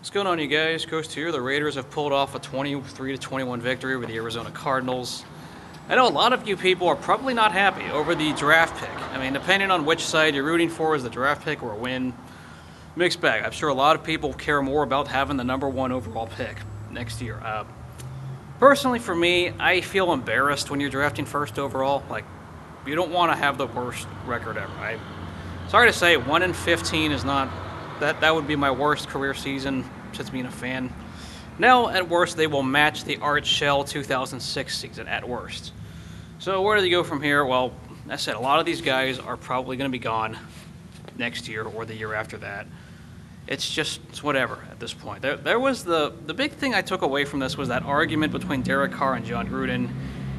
What's going on, you guys? Coach here. The Raiders have pulled off a 23-21 victory over the Arizona Cardinals. I know a lot of you people are probably not happy over the draft pick. I mean, depending on which side you're rooting for, is the draft pick or a win, mixed bag. I'm sure a lot of people care more about having the #1 overall pick next year. Personally, for me, I feel embarrassed when you're drafting first overall. Like, you don't want to have the worst record ever. Sorry to say, 1-15 is not. That would be my worst career season since being a fan. Now, at worst, they will match the Art Shell 2006 season, at worst. So where do they go from here? Well, as I said, a lot of these guys are probably going to be gone next year or the year after that. It's whatever at this point. There was the big thing I took away from this was that argument between Derek Carr and John Gruden.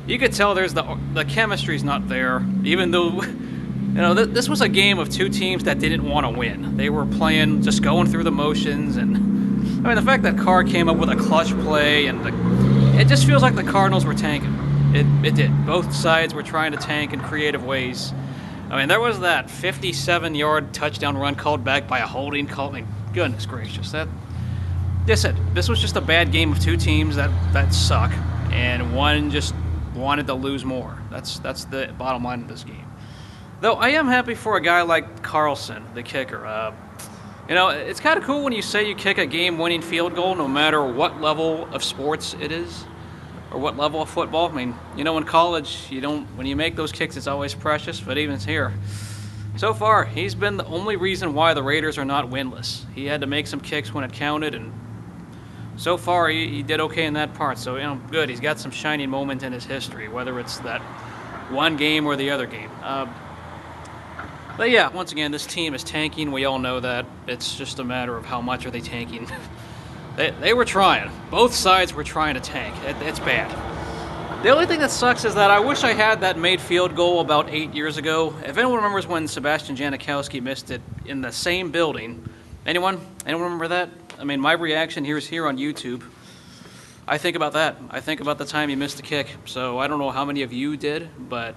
You could tell there's the chemistry's not there, even though this was a game of two teams that didn't want to win. They were playing, just going through the motions, and I mean the fact that Carr came up with a clutch play, and it just feels like the Cardinals were tanking. It did. Both sides were trying to tank in creative ways. I mean, there was that 57-yard touchdown run called back by a holding call. I mean, goodness gracious, this was just a bad game of two teams that suck, and one just wanted to lose more. That's the bottom line of this game. Though I am happy for a guy like Carlson, the kicker. It's kind of cool when you say you kick a game-winning field goal, no matter what level of sports it is, or what level of football. I mean, in college, when you make those kicks, it's always precious, but even here. So far, he's been the only reason why the Raiders are not winless. He had to make some kicks when it counted, and so far, he did okay in that part. So, good. He's got some shining moment in his history, whether it's that one game or the other game. But yeah, once again, this team is tanking. We all know that. It's just a matter of how much are they tanking. They were trying. Both sides were trying to tank. It's bad. The only thing that sucks is that I wish I had that made field goal about 8 years ago. If anyone remembers when Sebastian Janikowski missed it in the same building. Anyone remember that? I mean, my reaction here on YouTube. I think about that. I think about the time he missed the kick. So I don't know how many of you did, but,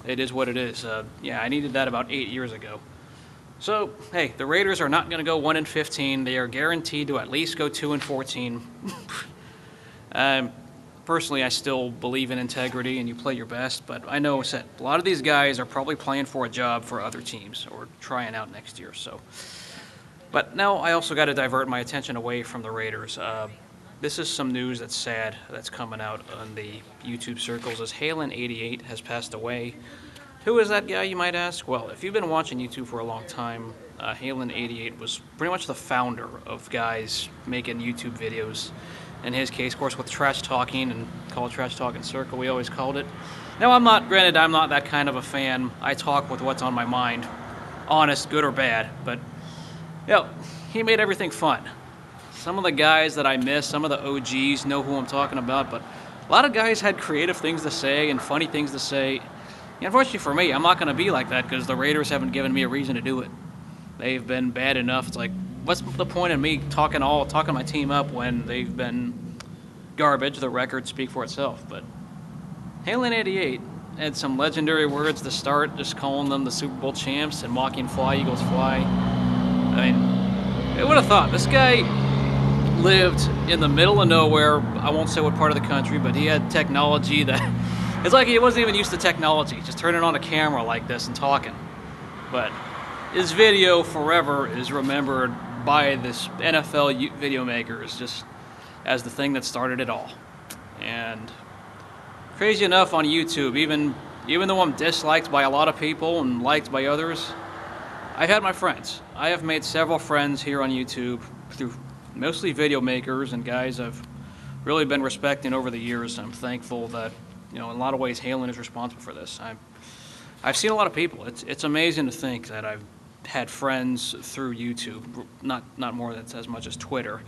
it is what it is. Yeah, I needed that about 8 years ago. So, hey, the Raiders are not going to go 1-15. They are guaranteed to at least go 2-14. Personally, I still believe in integrity and you play your best, but I know a lot of these guys are probably playing for a job for other teams or trying out next year. So, but now I also got to divert my attention away from the Raiders. This is some news that's sad that's coming out on the YouTube circles as Halen88 has passed away. Who is that guy, you might ask? Well, if you've been watching YouTube for a long time, Halen88 was pretty much the founder of guys making YouTube videos. In his case, of course, with trash talking and called Trash Talking Circle, we always called it. Now, I'm not that kind of a fan. I talk with what's on my mind, honest, good or bad, but, he made everything fun. Some of the guys that I miss, some of the OGs know who I'm talking about, but a lot of guys had creative things to say and funny things to say. Unfortunately for me, I'm not going to be like that because the Raiders haven't given me a reason to do it. They've been bad enough. It's like, what's the point of me talking my team up when they've been garbage? The records speak for itself. But Halen88 had some legendary words to start, just calling them the Super Bowl champs and mocking Fly, Eagles, Fly. I mean, who would have thought? This guy lived in the middle of nowhere. I won't say what part of the country, but he had technology that it's like he wasn't even used to technology, just turning on a camera like this and talking. But his video forever is remembered by this NFL video makers just as the thing that started it all. And crazy enough, on YouTube, even though I'm disliked by a lot of people and liked by others, I've had my friends. I have made several friends here on YouTube through mostly video makers and guys I've really been respecting over the years. I'm thankful that, in a lot of ways, Halen is responsible for this. I've seen a lot of people. It's amazing to think that I've had friends through YouTube, not more than as much as Twitter.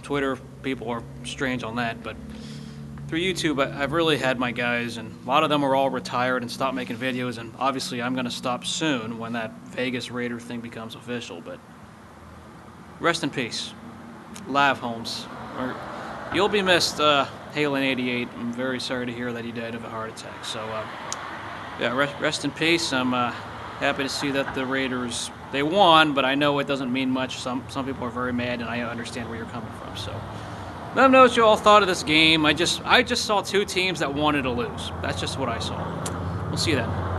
Twitter, people are strange on that, but through YouTube, I've really had my guys, and a lot of them are all retired and stopped making videos, and obviously I'm going to stop soon when that Vegas Raider thing becomes official, but rest in peace. Lav Holmes. You'll be missed, Halen88. I'm very sorry to hear that he died of a heart attack. So, yeah, rest in peace. I'm happy to see that the Raiders They won, but I know it doesn't mean much. Some people are very mad, and I understand where you're coming from. So, let me know what you all thought of this game. I just saw two teams that wanted to lose. That's just what I saw. We'll see you then.